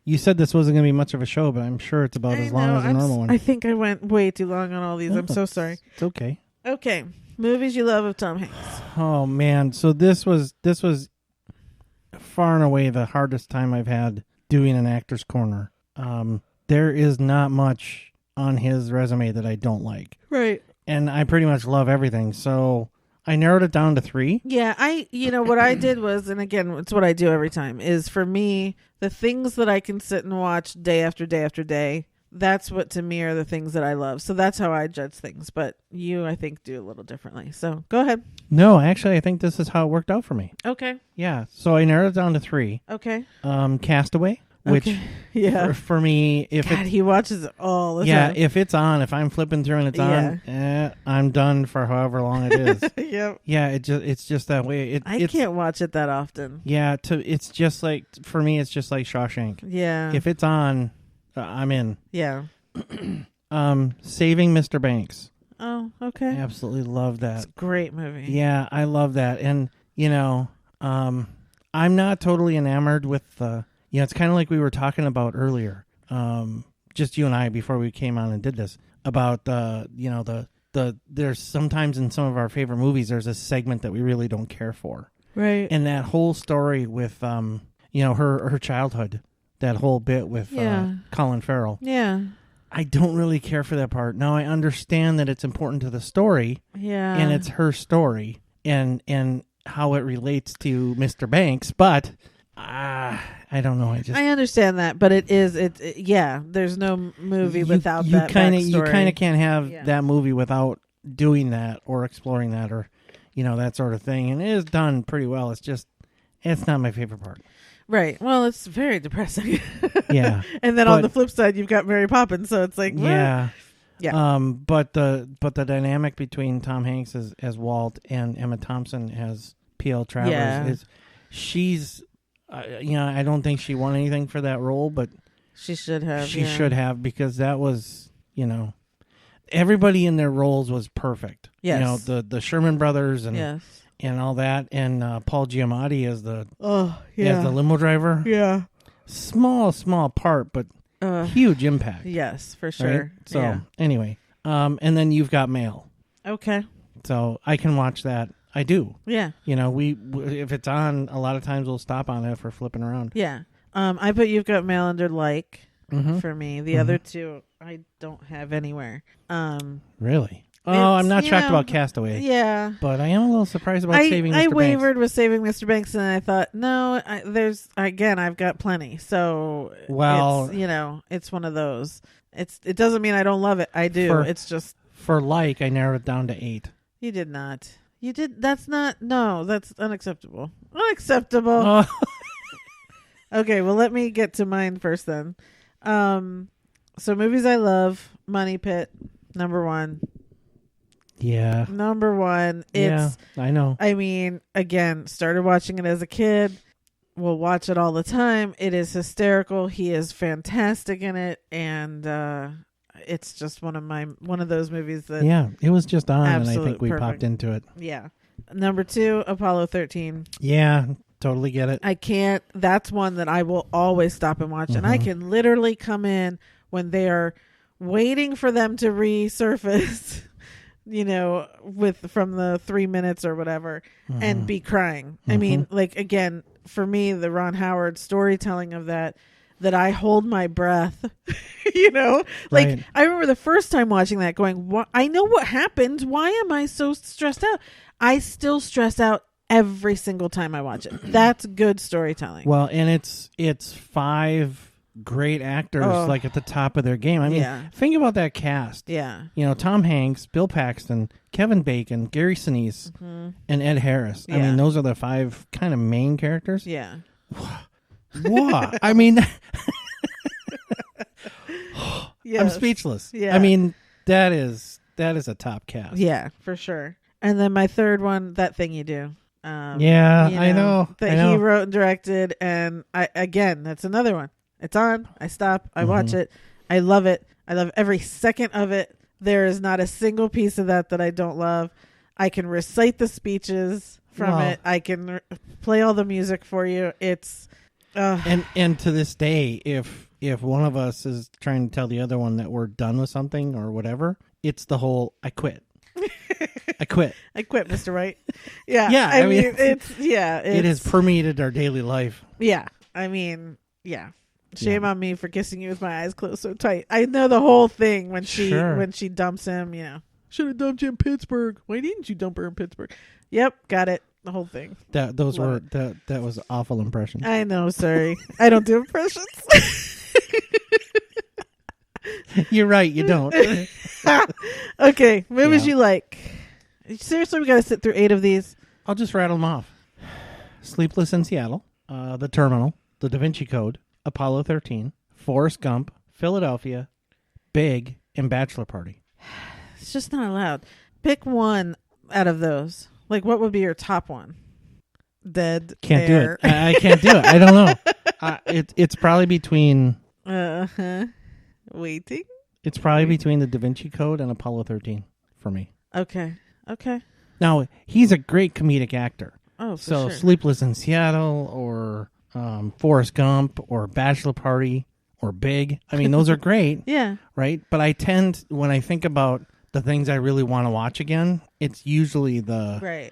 You said this wasn't going to be much of a show, but I'm sure it's about as long as a normal one. I think I went way too long on all these. I'm so sorry. It's okay. Okay. Movies you love of Tom Hanks. Oh, man. So this was far and away the hardest time I've had doing an Actors Corner. There is not much on his resume that I don't like. Right. And I pretty much love everything. So I narrowed it down to 3. Yeah, what I did was, and again, it's what I do every time, is for me, the things that I can sit and watch day after day after day, that's what to me are the things that I love. So that's how I judge things. But you, I think, do a little differently. So go ahead. No, actually, I think this is how it worked out for me. Okay. Yeah. So I narrowed it down to 3. Okay. Castaway. Which, for me, if he watches it all the time. time. If it's on, if I'm flipping through and it's on, I'm done for however long it is. Yep. Yeah, it's just that way. I can't watch it that often. Yeah, it's just like, for me, it's just like Shawshank. Yeah. If it's on, I'm in. Yeah. Saving Mr. Banks. Oh, okay. I absolutely love that. It's a great movie. Yeah, I love that. And, I'm not totally enamored with the... it's kind of like we were talking about earlier, just you and I before we came on and did this, about there's sometimes in some of our favorite movies, there's a segment that we really don't care for. Right. And that whole story with, her childhood, that whole bit with Colin Farrell. Yeah. I don't really care for that part. Now, I understand that it's important to the story. Yeah. And it's her story and how it relates to Mr. Banks, but... I don't know. I understand that, but there's no movie without that backstory. You kind of can't have that movie without doing that or exploring that or, that sort of thing. And it is done pretty well. It's just, it's not my favorite part. Right. Well, it's very depressing. Yeah. And then on the flip side, you've got Mary Poppins. So it's like, well, yeah. Yeah. But the dynamic between Tom Hanks as Walt and Emma Thompson as P.L. Travers is, she's... I don't think she won anything for that role, but she should have. She should have, because that was, everybody in their roles was perfect. Yes. The Sherman brothers and all that, and Paul Giamatti as the limo driver. Yeah. Small part, but huge impact. Yes, for sure. Right? So anyway, And then You've Got Mail. Okay. So I can watch that. I do. Yeah. You know, if it's on, a lot of times we'll stop on it for flipping around. Yeah. I put You've Got Mail under for me. The other two I don't have anywhere. Really? Oh, I'm not shocked about Castaway. Yeah. But I am a little surprised about Saving Mr. Banks. I wavered with Saving Mr. Banks, and I thought, no, I've got plenty. So, well, it's one of those. It doesn't mean I don't love it. I do. It's just. I narrowed it down to 8. You did not. You did. That's unacceptable. Unacceptable. Okay, well, let me get to mine first then. So movies I love, Money Pit, number 1. Yeah. Number 1. It's, I know. I mean, again, started watching it as a kid. We'll watch it all the time. It is hysterical. He is fantastic in it, and it's just one of those movies that it was just on, and I think we perfect. popped into it. Yeah. Number 2, Apollo 13. Yeah, totally get it. I can't. That's one that I will always stop and watch, and I can literally come in when they are waiting for them to resurface. From the 3 minutes or whatever, and be crying. I mean, again, for me, the Ron Howard storytelling of that I hold my breath, Right. I remember the first time watching that going, I know what happened. Why am I so stressed out? I still stress out every single time I watch it. That's good storytelling. Well, and it's 5 great actors at the top of their game. I mean, think about that cast. Yeah. Tom Hanks, Bill Paxton, Kevin Bacon, Gary Sinise, and Ed Harris. Yeah. I mean, those are the 5 kind of main characters. Yeah. What? I mean, yes. I'm speechless. Yeah. I mean, that is a top cast. Yeah, for sure. And then my third one, That Thing You Do. I know. He wrote and directed, and that's another one. It's on. I stop. I watch it. I love it. I love every second of it. There is not a single piece of that I don't love. I can recite the speeches from it. I can play all the music for you. It's and to this day, if one of us is trying to tell the other one that we're done with something or whatever, it's the whole I quit. I quit. I quit, Mr. Right. Yeah. Yeah. I mean, it has permeated our daily life. Yeah. I mean, yeah. Shame on me for kissing you with my eyes closed so tight. I know the whole thing when she dumps him. Should have dumped you in Pittsburgh. Why didn't you dump her in Pittsburgh? Yep, got it. The whole thing. That was an awful impression. I know. Sorry, I don't do impressions. You're right. You don't. Okay, movies you like. Seriously, we got to sit through 8 of these. I'll just rattle them off. Sleepless in Seattle, The Terminal, The Da Vinci Code, Apollo 13, Forrest Gump, Philadelphia, Big, and Bachelor Party. It's just not allowed. Pick one out of those. Like, what would be your top one? Dead Can't air. do it. I can't do it. I don't know. It's probably between... Waiting? It's probably between The Da Vinci Code and Apollo 13 for me. Okay. Now, he's a great comedic actor. Oh, for so sure. Sleepless in Seattle or Forrest Gump or Bachelor Party or Big. I mean, those are great. Yeah. Right? But I tend, when I think about the things I really want to watch again, it's usually the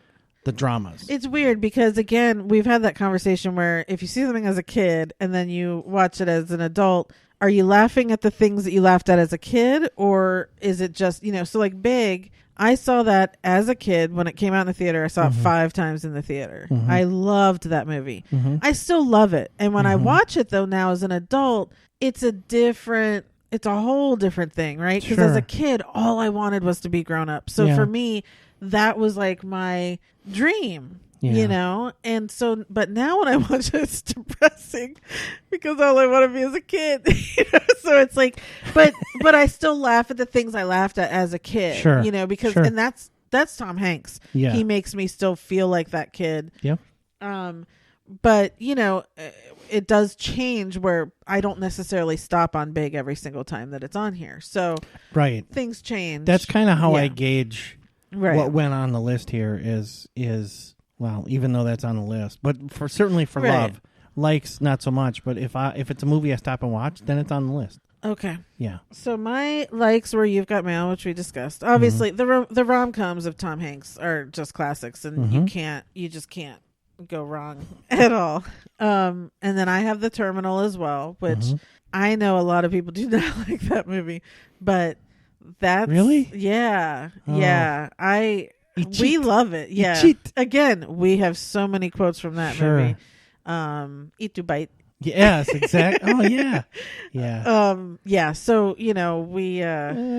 dramas. It's weird because, again, we've had that conversation where if you see something as a kid and then you watch it as an adult, are you laughing at the things that you laughed at as a kid, or is it just, so like Big, I saw that as a kid when it came out in the theater. I saw it 5 times in the theater. I loved that movie. I still love it. And when I watch it, though, now as an adult, it's a whole different thing, right? Because as a kid, all I wanted was to be grown up. So for me, that was like my dream. And so, but now when I watch it, it's depressing because all I want to be is a kid. So it's like, but I still laugh at the things I laughed at as a kid. Because and that's Tom Hanks. Yeah, he makes me still feel like that kid. Yep. But it does change where I don't necessarily stop on Big every single time that it's on here. So things change. That's kind of how I gauge what went on the list here is. Well, even though that's on the list, but certainly for love, likes not so much. But if it's a movie I stop and watch, then it's on the list. Okay. Yeah. So my likes were You've Got Mail, which we discussed. Obviously, the rom-coms of Tom Hanks are just classics, and you just can't go wrong at all. And then I have The Terminal as well, which I know a lot of people do not like that movie, but that's really, yeah. We love it. Yeah. Again, we have so many quotes from that movie. Eat to bite. Yes, exactly. Oh yeah, yeah. Yeah. So we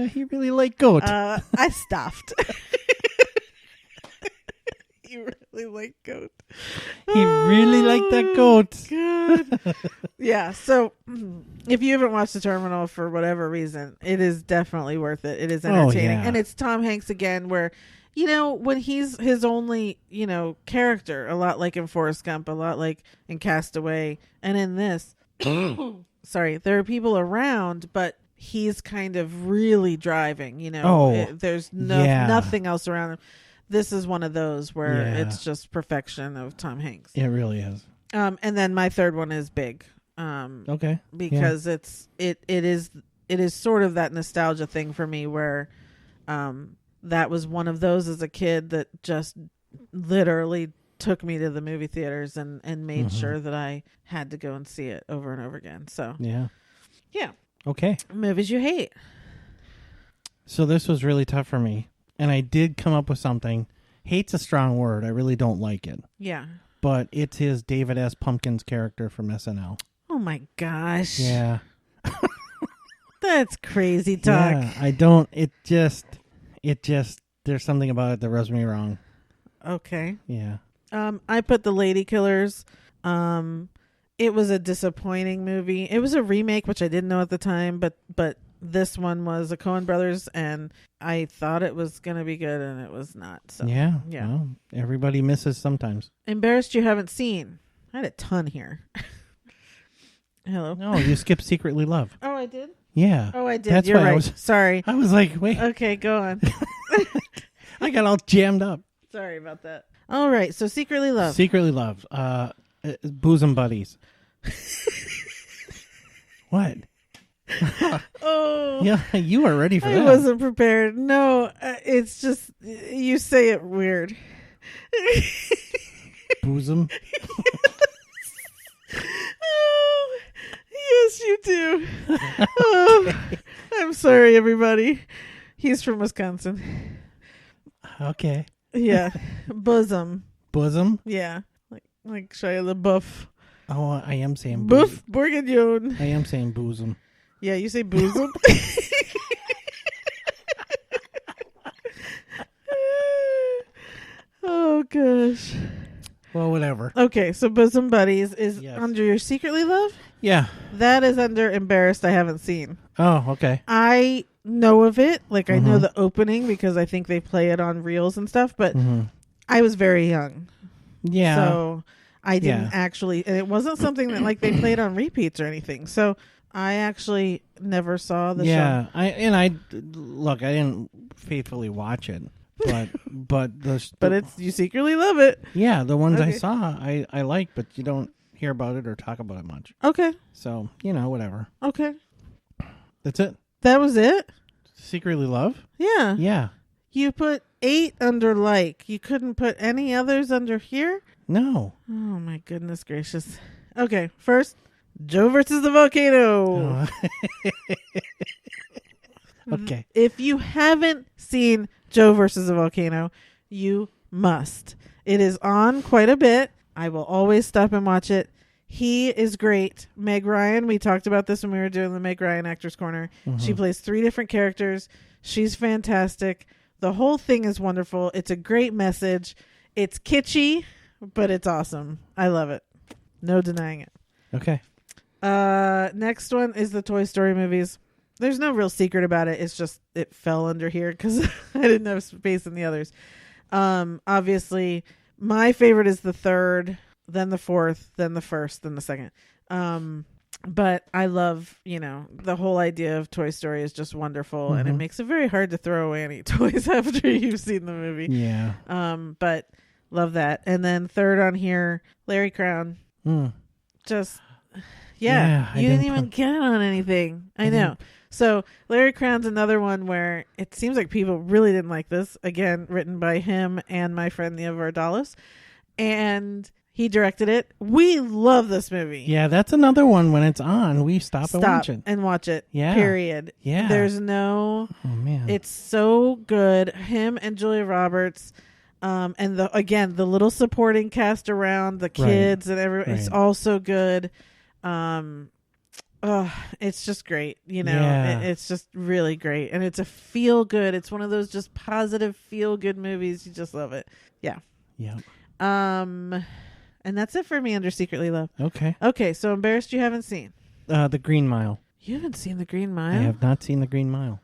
he really liked goat. I stuffed. You really like goat. He really liked that goat. Good. Yeah. So if you haven't watched The Terminal for whatever reason, it is definitely worth it. It is entertaining, and it's Tom Hanks again, where when he's his only character, a lot like in Forrest Gump, a lot like in Castaway, and in this, sorry, there are people around, but he's kind of really driving. There's nothing else around him. This is one of those where it's just perfection of Tom Hanks. It really is. And then my third one is Big. Okay. Because it is sort of that nostalgia thing for me where that was one of those as a kid that just literally took me to the movie theaters and made sure that I had to go and see it over and over again. So yeah. Okay. Movies you hate. So this was really tough for me. And I did come up with something. Hate's a strong word. I really don't like it. Yeah. But it's his David S. Pumpkins character from SNL. Oh my gosh. Yeah. That's crazy talk. Yeah, I don't. It just, there's something about it that rubs me wrong. Okay. Yeah. I put The Lady Killers. It was a disappointing movie. It was a remake, which I didn't know at the time, but this one was a Coen Brothers, and I thought it was going to be good, and it was not. So yeah. Well, everybody misses sometimes. Embarrassed you haven't seen. I had a ton here. Hello. No, you skipped Secretly Love. Oh, I did? Yeah. Oh, I did. That's You're why right. Sorry. I was like, wait. Okay, go on. I got all jammed up. Sorry about that. All right, so Secretly Love. Secretly Love. Bosom Buddies. What? Oh. Yeah, you are ready for that. I wasn't prepared. No, it's just, you say it weird. Bosom? Oh, yes, you do. Oh, I'm sorry, everybody. He's from Wisconsin. Okay. Yeah. Bosom. Bosom? Yeah. Like Shia LaBeouf. Oh, I am saying Buff Bourguignon. I am saying bosom. Yeah, you say bosom. Oh, gosh. Well, whatever. Okay, so Bosom Buddies is under your Secretly Love? Yeah. That is under Embarrassed I Haven't Seen. Oh, okay. I know of it. Like, I know the opening because I think they play it on reels and stuff, but I was very young. Yeah. So I didn't actually, and it wasn't something that like they played on repeats or anything. So I actually never saw the show. Yeah. I didn't faithfully watch it. But it's you secretly love it. Yeah, the ones I saw I like, but you don't hear about it or talk about it much. Okay. So, whatever. Okay. That's it. That was it? Secretly Love? Yeah. Yeah. You put 8 under like. You couldn't put any others under here? No. Oh my goodness gracious. Okay, first, Joe versus the volcano. Oh. Okay. If you haven't seen Joe versus the volcano, you must. It is on quite a bit. I will always stop and watch it. He is great. Meg Ryan, we talked about this when we were doing the Meg Ryan Actors Corner. She plays 3 different characters. She's fantastic. The whole thing is wonderful. It's a great message. It's kitschy, but it's awesome. I love it. No denying it. Okay. Next one is the Toy Story movies. There's no real secret about it. It's just it fell under here because I didn't have space in the others. Obviously, my favorite is the third, then the fourth, then the first, then the second. But I love, the whole idea of Toy Story is just wonderful, and it makes it very hard to throw away any toys after you've seen the movie. Yeah. But love that. And then third on here, Larry Crown. Just Yeah, I you didn't didn't even get it on anything. I know. So Larry Crown's another one where it seems like people really didn't like this. Again, written by him and my friend Nia Vardalos. And he directed it. We love this movie. Yeah, that's another one when it's on, we stop and watch it. And watch it. Yeah. Period. Yeah. There's no... Oh, man. It's so good. Him and Julia Roberts... and the little supporting cast around the kids and everyone, it's all so good. It's just great, it's just really great, and it's a feel good. It's one of those just positive feel good movies. You just love it. Yeah. And that's it for me under Secretly Love. Okay, so embarrassed you haven't seen The Green Mile. You haven't seen The Green Mile? I have not seen The Green Mile,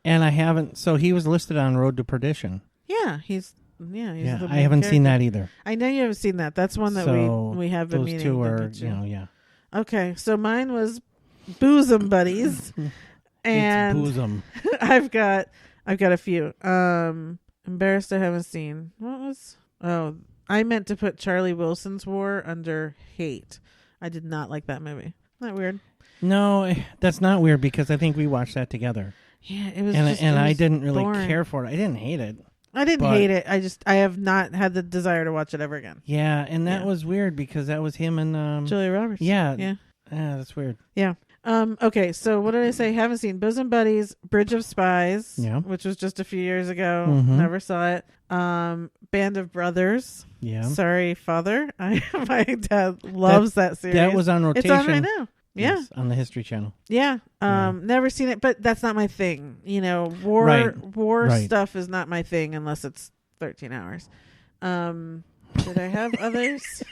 and I haven't. So he was listed on Road to Perdition. Yeah, he's I haven't seen that either. I know you haven't seen that. That's one that we have been meaning. Those two are, Okay, so mine was Bosom Buddies, and it's bosom. I've got a few. Embarrassed I haven't seen. What was? Oh, I meant to put Charlie Wilson's War under hate. I did not like that movie. Isn't that weird? No, that's not weird because I think we watched that together. Yeah, it was. I didn't really boring. care for it. I didn't hate it. I didn't hate it. I have not had the desire to watch it ever again. Yeah, and that was weird because that was him and Julia Roberts. Yeah. Yeah. Yeah, that's weird. Yeah. Okay, so what did I say? Haven't seen Bosom Buddies, Bridge of Spies, which was just a few years ago. Never saw it. Band of Brothers. Yeah. Sorry, Father. My dad loves that series. That was on rotation. It's on right now. Yeah. Yes, on the History Channel. Yeah. Never seen it, but that's not my thing. War stuff is not my thing unless it's 13 hours. Did I have others?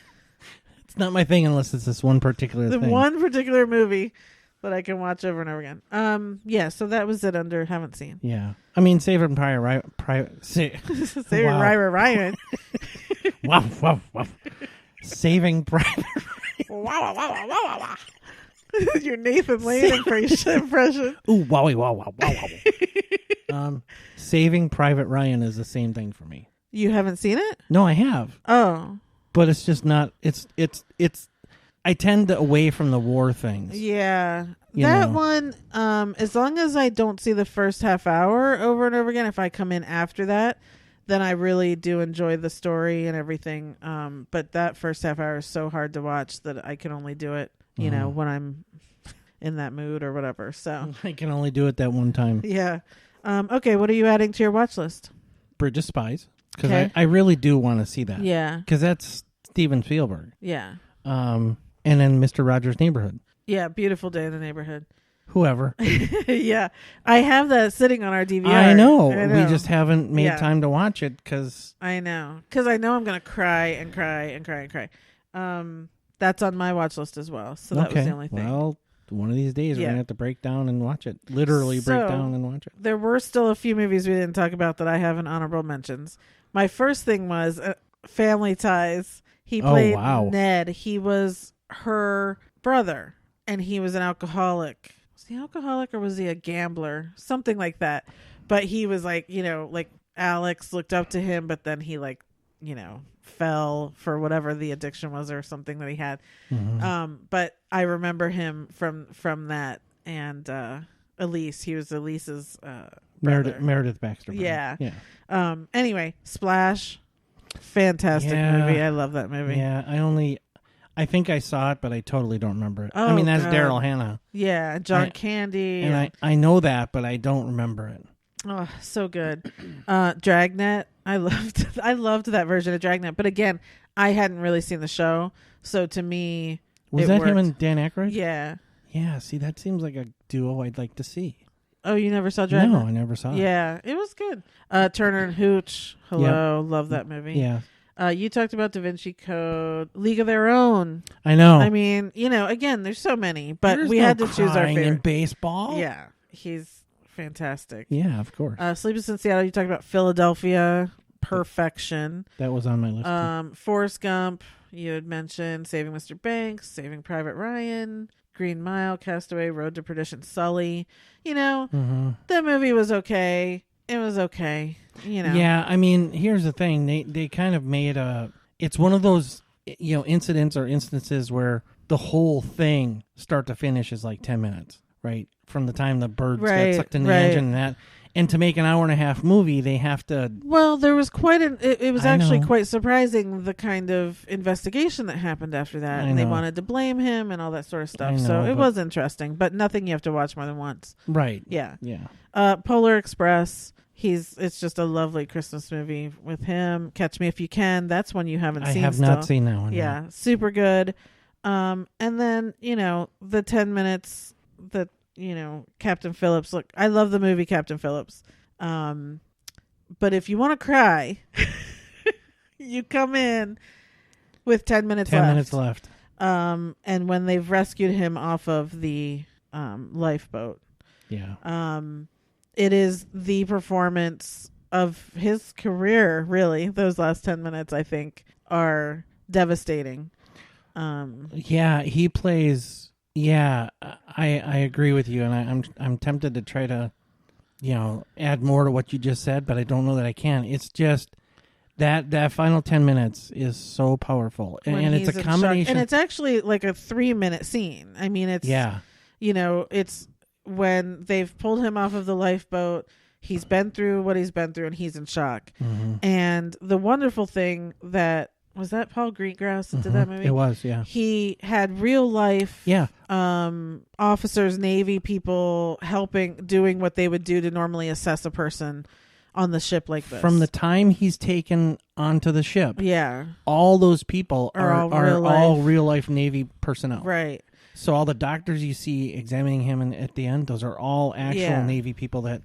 It's not my thing unless it's this one particular thing. One particular movie that I can watch over and over again. Yeah, so that was it under haven't seen. Yeah. I mean, Saving Private Ryan. Wow. Saving Private Ryan. Your Nathan Lane impression. Ooh, wowie, wow. Saving Private Ryan is the same thing for me. You haven't seen it? No, I have. Oh. But it's just not, it's I tend to away from the war things. Yeah. That one, as long as I don't see the first half hour over and over again, if I come in after that, then I really do enjoy the story and everything. But that first half hour is so hard to watch that I can only do it, when I'm in that mood or whatever. So I can only do it that one time. Yeah. Okay, what are you adding to your watch list? Bridge of Spies. Because I really do want to see that. Yeah. Because that's Steven Spielberg. Yeah. And then Mr. Rogers' Neighborhood. Yeah, Beautiful Day in the Neighborhood. Whoever. Yeah. I have that sitting on our DVR. I know. We just haven't made time to watch it because... I know. Because I know I'm going to cry and cry and cry and cry. That's on my watch list as well. So that was the only thing. Well, one of these days we're going to have to break down and watch it. Literally break down and watch it. There were still a few movies we didn't talk about that I have in honorable mentions. My first thing was Family Ties. He played Ned. He was her brother, and he was an alcoholic. Was he alcoholic or was he a gambler? Something like that. But he was like Alex looked up to him, but then he fell for whatever the addiction was or something that he had. Mm-hmm. But I remember him from that. And Elise, he was Elise's brother. Meredith Baxter. Yeah. Anyway, Splash. Fantastic movie. I love that movie. Yeah, I think I saw it, but I totally don't remember it. I mean, that's Daryl Hannah. Yeah, John Candy. And I know that, but I don't remember it. Oh, so good. Dragnet. I loved that version of Dragnet. But again, I hadn't really seen the show. So to me, was that him and Dan Aykroyd? Yeah. Yeah, see, that seems like a duo I'd like to see. Oh, you never saw Dragnet? No, I never saw it. Yeah, it was good. Turner and Hooch. Hello. Yep. Love that movie. Yeah. You talked about Da Vinci Code, League of Their Own. I know. I mean, again, there's so many, but we had to choose our favorite. In baseball? Yeah, he's fantastic. Yeah, of course. Sleepless in Seattle, you talked about Philadelphia, Perfection. That was on my list. Forrest Gump, you had mentioned Saving Mr. Banks, Saving Private Ryan, Green Mile, Castaway, Road to Perdition, Sully. The movie was okay. It was okay. Yeah, I mean, here's the thing. They kind of made it's one of those, incidents or instances where the whole thing, start to finish, is like 10 minutes, right? From the time the birds Right, got sucked in the right. engine and that. And to make an hour-and-a-half movie, they have to... Well, there was it was I actually know. quite surprising, the kind of investigation that happened after that. I And they know. wanted to blame him and all that sort of stuff. I know, So it but- was interesting, but nothing you have to watch more than once. Right. Yeah. Yeah. Polar Express. It's just a lovely Christmas movie with him. Catch Me If You Can. That's one you haven't I seen have still. not seen that one. no. Yeah, super good. And then, the 10 minutes that, Captain Phillips. Look, I love the movie Captain Phillips. But if you want to cry, you come in with 10 minutes 10 left. minutes left. And when they've rescued him off of the lifeboat, Yeah. it is the performance of his career, really. Those last 10 minutes, I think, are devastating. Yeah, he plays... Yeah, I agree with you, and I'm tempted to try to, add more to what you just said, but I don't know that I can. It's just that final 10 minutes is so powerful, When and it's he's a in combination. shock. And it's actually like a 3-minute scene. I mean, it's Yeah, it's when they've pulled him off of the lifeboat. He's been through what he's been through, and he's in shock. mm-hmm. And the wonderful thing that was that Paul Greengrass that did that movie. It was, yeah, He had real life, yeah, officers, Navy people doing what they would do to normally assess a person on the ship like this. From the time he's taken onto the ship, yeah, all those people Are are all all real life Navy personnel. right. So all the doctors you see examining him at the end, those are all actual Yeah. Navy people that,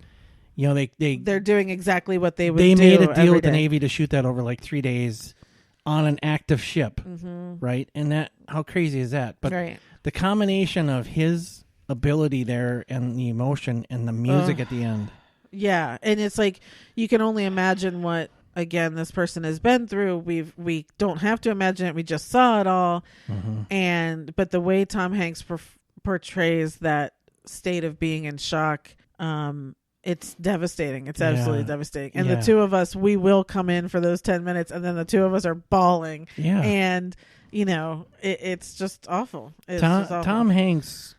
They're doing exactly what they would they do made a deal every with the day. Navy to shoot that over like 3 days on an active ship, Mm-hmm. right? And that, how crazy is that? But Right. the combination of his ability there and the emotion and the music at the end. Yeah, and it's like you can only imagine what, again, this person has been through. We don't have to imagine it. We just saw it all. But the way Tom Hanks portrays that state of being in shock, it's devastating. It's absolutely Yeah. devastating. And Yeah. the two of us, we will come in for those 10 minutes, and then the two of us are bawling. Yeah. And it's just awful. It's just awful. Tom Hanks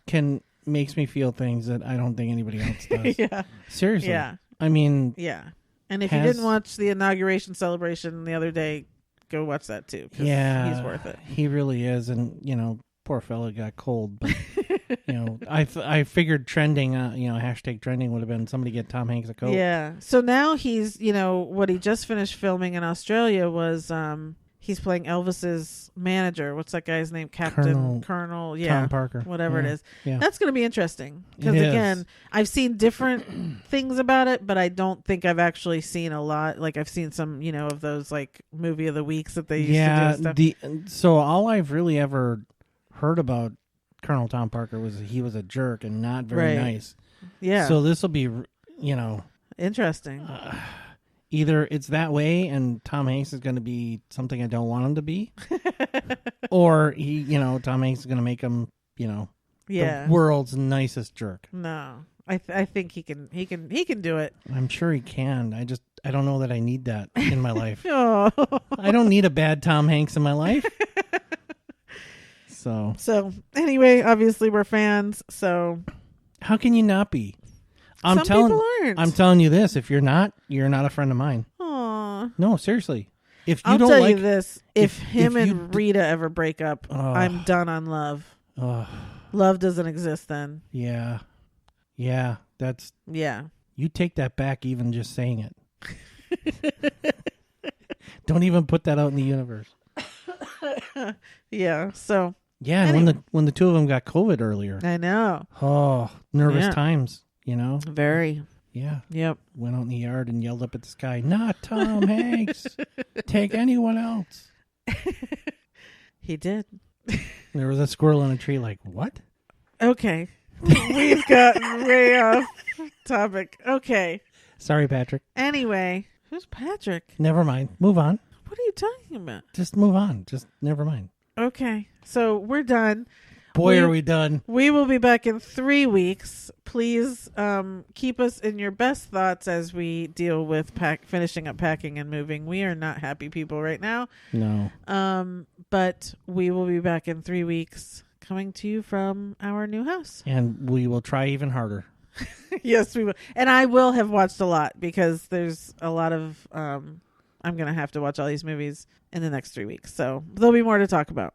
makes me feel things that I don't think anybody else does. Yeah. Seriously. Yeah. I mean, Yeah. And if you Has- didn't watch the inauguration celebration the other day, go watch that too. 'Cause yeah, he's worth it. He really is, and poor fella got cold. But I figured trending, hashtag trending would have been somebody get Tom Hanks a coat. Yeah. So now he's, what he just finished filming in Australia was he's playing Elvis's manager. What's that guy's name? Colonel. Yeah. Tom Parker, Whatever it is. Yeah. That's going to be interesting because It is. again, I've seen different things about it, but I don't think I've actually seen a lot. Like I've seen some, of those like movie of the weeks that they used to do and stuff. So all I've really ever heard about Colonel Tom Parker was he was a jerk and not very Right. nice. Yeah. So this will be, Interesting. either it's that way and Tom Hanks is going to be something I don't want him to be, or Tom Hanks is going to make him, Yeah. the world's nicest jerk. No. I think he can do it. I'm sure he can. I don't know that I need that in my life. Oh. I don't need a bad Tom Hanks in my life. So anyway, obviously we're fans. So How can you not be? some people aren't. I'm telling you this. If you're not a friend of mine. Aw. No, seriously. If you I'll don't tell like you this: if him if you and Rita ever break up, I'm done on love. Love doesn't exist then. Yeah, that's Yeah. you take that back. Even just saying it. Don't even put that out in the universe. Yeah. So Yeah, and Anyway. when the two of them got COVID earlier. I know. Oh, nervous Yeah. times. Very. Yeah. Yep. Went out in the yard and yelled up at the sky, "Not Tom Hanks. Take anyone else." He did. There was a squirrel in a tree. Like, what? Okay. We've gotten way off topic. Okay. Sorry, Patrick. Anyway, who's Patrick? Never mind. Move on. What are you talking about? Just move on. Just never mind. Okay. So we're done. Boy, are we done. We will be back in 3 weeks. Please keep us in your best thoughts as we deal with finishing up packing and moving. We are not happy people right now. No. But we will be back in 3 weeks coming to you from our new house. And we will try even harder. Yes, we will. And I will have watched a lot because there's a lot of, I'm going to have to watch all these movies in the next 3 weeks. So there'll be more to talk about.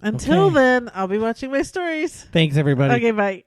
Until then, I'll be watching my stories. Thanks, everybody. Okay, bye.